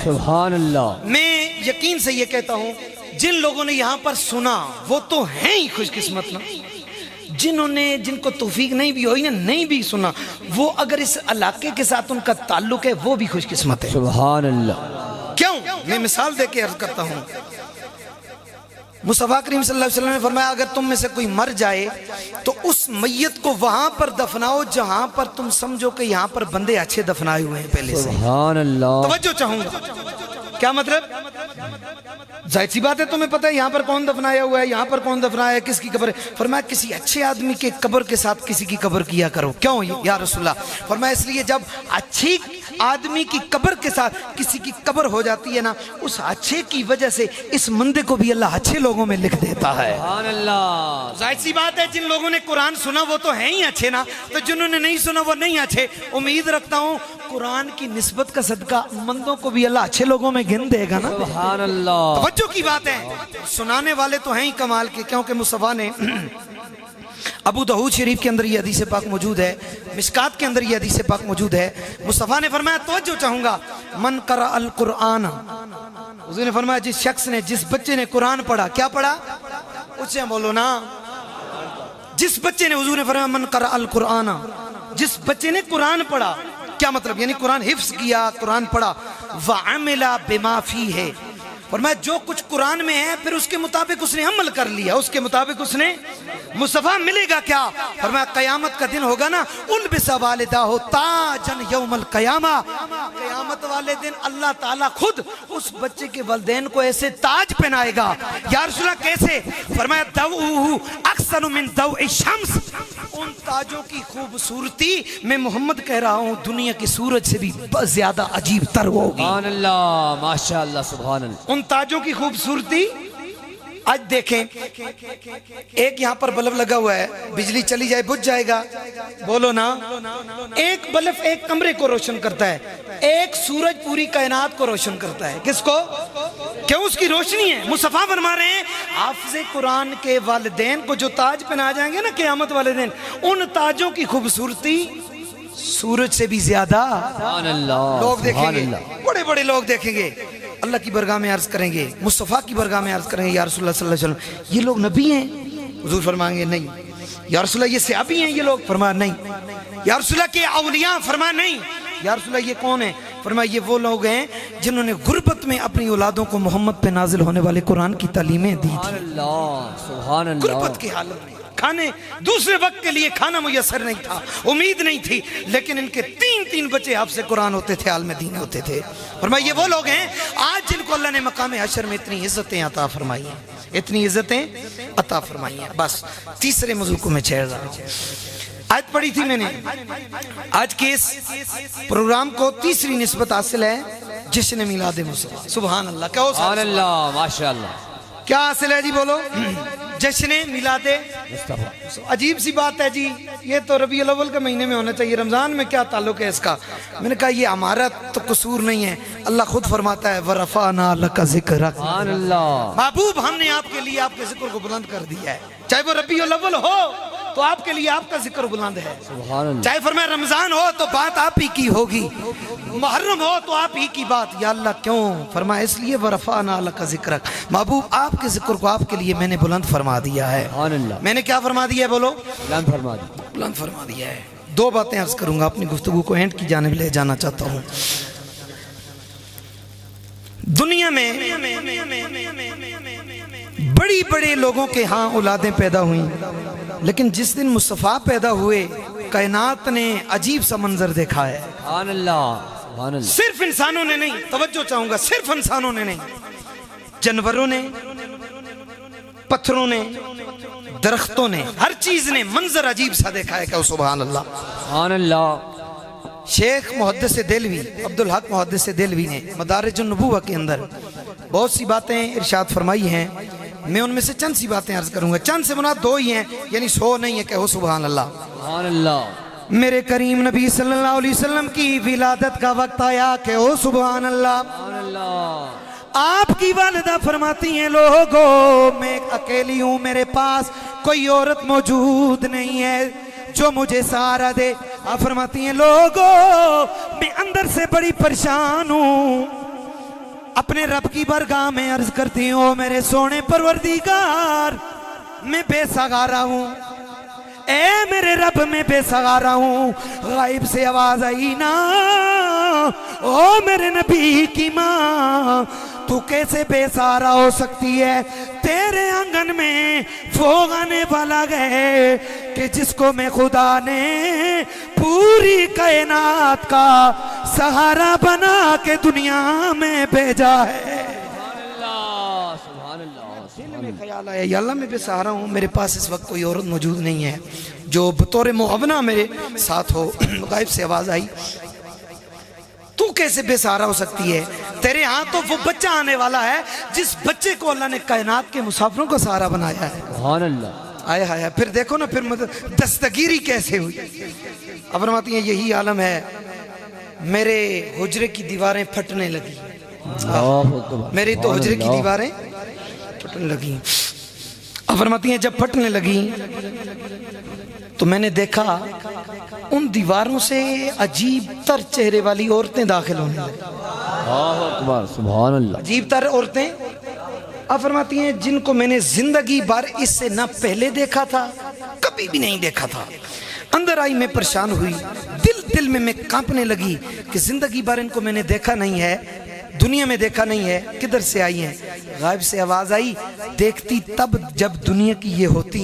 सुभान अल्लाह। मैं यकीन से ये कहता हूँ जिन लोगों ने यहाँ पर सुना वो तो हैं ही खुशकिस्मत ना। जिनको तौफीक नहीं भी हुई ना, नहीं भी सुना, वो अगर इस इलाके के साथ उनका ताल्लुक है वो भी खुशकिस्मत है। सुभान अल्लाह। क्यों? मैं मिसाल देके अर्ज करता हूँ। मुस्तफा करीम सल्लल्लाहु अलैहि वसल्लम ने फरमाया अगर तुम में से कोई मर जाए तो उस मैयत को वहां पर दफनाओ जहां पर तुम समझो कि यहाँ पर बंदे अच्छे दफनाए हुए हैं पहले से। सुभान अल्लाह। तवज्जो चाहूंगा। क्या मतलब? जाहिर सी बात है तुम्हें पता है यहाँ पर कौन दफनाया हुआ है, यहाँ पर कौन दफनाया है, किसकी कब्र है। फरमाया किसी अच्छे आदमी के कब्र के साथ किसी की कब्र किया करो। क्यों या रसूलल्लाह? फरमाया इसलिए जब अच्छी आदमी की कब्र के साथ किसी की कब्र हो जाती है ना, उस अच्छे की वजह से इस मंदे को भी अल्लाह अच्छे लोगों में लिख देता है। सुभान अल्लाह। जाहिर सी बात है जिन लोगों ने कुरान सुना वो तो हैं ही अच्छे ना, तो जिन्होंने नहीं सुना वो नहीं अच्छे। उम्मीद रखता हूँ कुरान की निस्बत का सदका मंदों को भी अल्लाह अच्छे लोगों में गिन देगा ना। सुभान अल्लाह। तवज्जो की बात है। सुनाने वाले तो हैं ही कमाल के, क्योंकि मुस्तफा ने अबू दाऊद शरीफ के अंदर ये हदीस पाक मौजूद है, मिशकात के अंदर ये हदीस पाक मौजूद है। मुस्तफा ने फरमाया तवज्जो चाहूंगा, मन करा अल कुरान, उसने फरमाया जिस शख्स ने, जिस बच्चे ने कुरान पढ़ा। क्या पढ़ा? उससे बोलो ना। जिस बच्चे ने, हुजूर ने फरमाया मन करा अल कुरान, जिस बच्चे ने कुरान पढ़ा। क्या मतलब? यानी कुरान हिफ्ज किया, कुरान पढ़ा। व अमिला बिमा फी है, फरमाया जो कुछ कुरान में है फिर उसके मुताबिक उसने अमल कर लिया, उसके मुताबिक उसने। मुस्तफा मिलेगा क्या? फरमाया कयामत का दिन होगा ना, उल बिसा वालिदा हो ताजन यौमल कयामा, कयामत वाले दिन अल्लाह ताला खुद उस बच्चे के वालिदैन को ऐसे ताज पहनाएगा। या रसूलल्लाह कैसे? फरमाया दवउहु अक्सर मिन दवइ शम्स, उन ताजों की खूबसूरती मैं मोहम्मद कह रहा हूँ दुनिया की सूरज से भी ज्यादा अजीब तर होगी। सुभान अल्लाह, माशाअल्लाह, सुभान अल्लाह। उन ताजों की खूबसूरती आज देखें, एक यहाँ पर बल्ब लगा हुआ है, बिजली चली जाए बुझ जाएगा, बोलो ना। एक बल्ब एक कमरे को रोशन करता है, एक सूरज पूरी कायनात को रोशन करता है। किसको? क्यों? उसकी रोशनी है। मुस्तफा फरमा रहे हैं हाफिज़े कुरान के वालिदैन को जो ताज पहना जाएंगे ना क़यामत वाले दिन, उन ताजों की खूबसूरती सूरज से भी ज्यादा लोग देखेंगे, बड़े बड़े लोग देखेंगे, अल्लाह की बरगाह में अर्ज करेंगे, मुस्तफ़ा की बरगाह में अर्ज करेंगे या रसूलुल्लाह सल्लल्लाहु अलैहि वसल्लम ये लोग नबी हैं? हुजूर फरमाएंगे नहीं। या रसूलुल्लाह ये सहाबी हैं ये लोग? फरमाया नहीं। या रसूलुल्लाह के औलिया? फरमाया नहीं। या रसूलुल्लाह ये कौन है? फरमाया ये वो लोग हैं जिन्होंने गुर्बत में अपनी औलादों को मोहम्मद पे नाजिल होने वाले कुरान की तालीमें दी थी। सुभान अल्लाह। गुर्बत की हालत में खाने, दूसरे वक्त के लिए खाना मुयसर नहीं था, उम्मीद नहीं थी, लेकिन इनके तीन तीन बच्चे हाफ़िज़े कुरान होते थे, आलिम दीन होते थे। फरमाया ये वो लोग हैं आज जिनको अल्लाह ने मकाम हशर में इतनी इज्जतें अता फरमाई हैं, इतनी इज्जतें अता फरमाई हैं। बस तीसरे मौजू को मैं छेड़ रहा हूँ। आज पढ़ी थी मैंने, आज के इस प्रोग्राम को तीसरी निस्बत हासिल है जश्न मिलाद मुस्तफ़ा। सुभान अल्लाह। क्या हो? सुभान अल्लाह, माशाअल्लाह। क्या हासिल है जी? बोलो। जश्न मिलाद मुस्तफ़ा। अजीब सी बात है जी, ये तो रबीउल अव्वल के महीने में होना चाहिए, रमजान में क्या ताल्लुक है इसका? मैंने कहा ये हमारा तो कसूर नहीं है, अल्लाह खुद फरमाता है वरफ़अना लका ज़िक्रक। सुभान अल्लाह। महबूब हमने आपके लिए आपके जिक्र को बुलंद कर दिया है, चाहे वो रबीउल अव्वल हो तो आपके लिए आपका जिक्र बुलंद है, चाहे फरमाए रमजान हो तो बात आप ही की होगी, मुहर्रम हो तो आप ही की बात। या अल्लाह क्यों? फरमाया इसलिए वरफ़अना लका ज़िक्रक, महबूब आपके जिक्र को आपके लिए मैंने बुलंद फरमा दिया है। मैंने क्या फरमा दिया है? बोलो। बुलंद फरमा दिया। बुलंद फरमा दिया है। दो बातें अर्ज करूंगा, अपनी गुफ्तगू को एंड की जानिब ले जाना चाहता हूँ। दुनिया में बड़ी बड़े लोगों के यहाँ औलादें पैदा हुई, लेकिन जिस दिन मुस्तफ़ा पैदा हुए कायनात ने अजीब सा मंजर देखा है। सुभान अल्लाह। सिर्फ इंसानों ने नहीं, तवज्जो चाहूंगा, सिर्फ इंसानों ने नहीं, जानवरों ने, पत्थरों ने, दरख्तों ने, हर चीज ने मंजर अजीब सा देखा है। क्या? सुभान अल्लाह। सुभान अल्लाह। शेख मुहद्दिस देलवी, अब्दुल हक मुहद्दिस देलवी ने मदारिजुन नबुव्वह के अंदर बहुत सी बातें इरशाद फरमाई हैं। मैं उनमें से चंद सी बातें अर्ज करूंगा, चंद से मुराद दो ही हैं, यानी 100 नहीं है। कहो सुभान अल्लाह। सुभान अल्लाह। मेरे करीम नबी सल्लल्लाहु अलैहि वसल्लम की विलादत का वक्त आया। कहो सुभान अल्लाह। सुभान अल्लाह। आपकी वालिदा फरमाती हैं लोगों मैं अकेली हूँ, मेरे पास कोई औरत मौजूद नहीं है जो मुझे सहारा दे। आप फरमाती हैं लोगों मैं अंदर से बड़ी परेशान हूँ, अपने रब की बरगाह में अर्ज करती हूँ, मेरे सोने परवरदिगार मैं बेसहारा हूँ, ए मेरे रब में बेसहारा हूँ। गायब से आवाज आई ना, ओ मेरे नबी की माँ तू कैसे बेसहारा हो सकती है? तेरे आंगन में वो आने वाला है कि जिसको मैं खुदा ने पूरी कायनात का सहारा बना के दुनिया में भेजा है। दिल में ख्याल आया, या अल्लाह मैं बेसहारा हूँ, मेरे पास इस वक्त कोई औरत मौजूद नहीं है जो बतौर मुअव्वना मेरे साथ हो। गायब से आवाज आई, तू कैसे बेसहारा हो सकती है? तेरे यहाँ तो वो बच्चा आने वाला है जिस बच्चे को अल्लाह ने कायनात के मुसाफिरों का सहारा बनाया है। सुभान अल्लाह। आया हाया, फिर देखो ना, फिर मतलब दस्तगीरी कैसे हुई। अब फरमाती हैं यही आलम है, मेरे हुजरे की दीवारें फटने लगी, मेरी तो हुजरे की दीवारें फटने लगी। अब फरमाती हैं जब फटने लगी तो मैंने देखा उन दीवारों से अजीब तर चेहरे वाली औरतें दाखिल होने लगी। सुभान अल्लाह। अजीब तर औरतें। अब फरमाती हैं जिनको मैंने जिंदगी भर इससे न पहले देखा था, कभी भी नहीं देखा था। अंदर आई मैं परेशान हुई, दिल में मैं कांपने लगी कि जिंदगी भर इनको मैंने देखा नहीं है, दुनिया में देखा नहीं है, किधर से आई हैं? गायब से आवाज आई, देखती तब जब दुनिया की ये होती,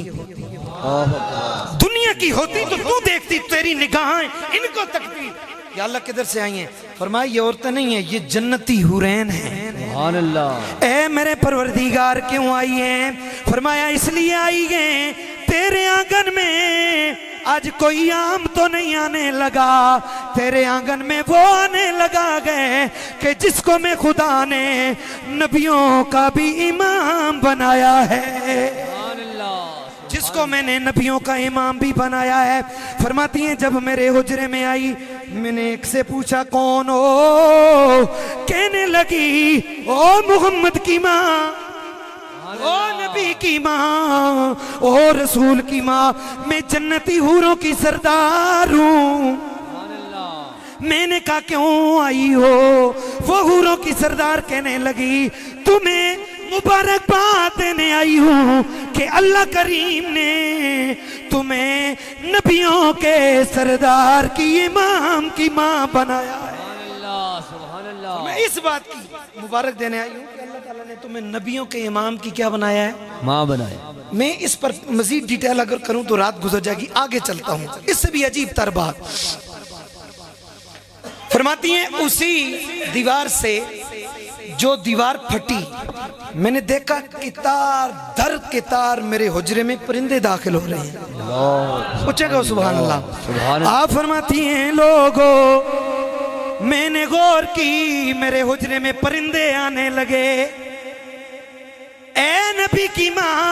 दुनिया की होती तो तू देखती, तेरी निगाहें इनको तकती। या अल्लाह किधर से आई हैं? फरमाया ये औरतें नहीं है, ये जन्नती हुरैन हैं। सुभान अल्लाह। ए मेरे परवरदिगार क्यों आई हैं? फरमाया इसलिए आई हैं तेरे आंगन में आज कोई आम तो नहीं आने लगा, तेरे आंगन में वो आने लगा गए कि जिसको मैं खुदा ने नबियों का भी इमाम बनाया है, जिसको मैंने नबियों का इमाम भी बनाया है। फरमाती हैं जब मेरे हुजरे में आई, मैंने एक से पूछा कौन हो? कहने लगी ओ मोहम्मद की माँ, ओ नबी की माँ, ओ रसूल की माँ, मैं जन्नती हूरों की सरदार हूँ। मैंने कहा क्यों आई हो? वो हूरों की सरदार कहने लगी तुम्हें मुबारकबाद देने आई हूँ कि अल्लाह करीम ने तुम्हें नबियों के सरदार की इमाम की माँ बनाया है। सुभान अल्लाह। मैं इस बात की मुबारक देने आई हूँ कि अल्लाह ताला ने तुम्हें नबियों के इमाम की क्या बनाया है? माँ बनाया। मैं इस पर मजीद डिटेल अगर करूँ तो रात गुजर जाएगी, आगे चलता हूँ। इससे भी अजीब तर बात फरमाती हैं उसी दीवार से जो दीवार फटी, मैंने देखा कितार दर कितार मेरे हुजरे में परिंदे दाखिल हो रहे हैं। पूछेगा सुभान अल्लाह। आप फरमाती हैं लोगों मैंने गौर की, मेरे हुजरे में परिंदे आने लगे। ए नबी की माँ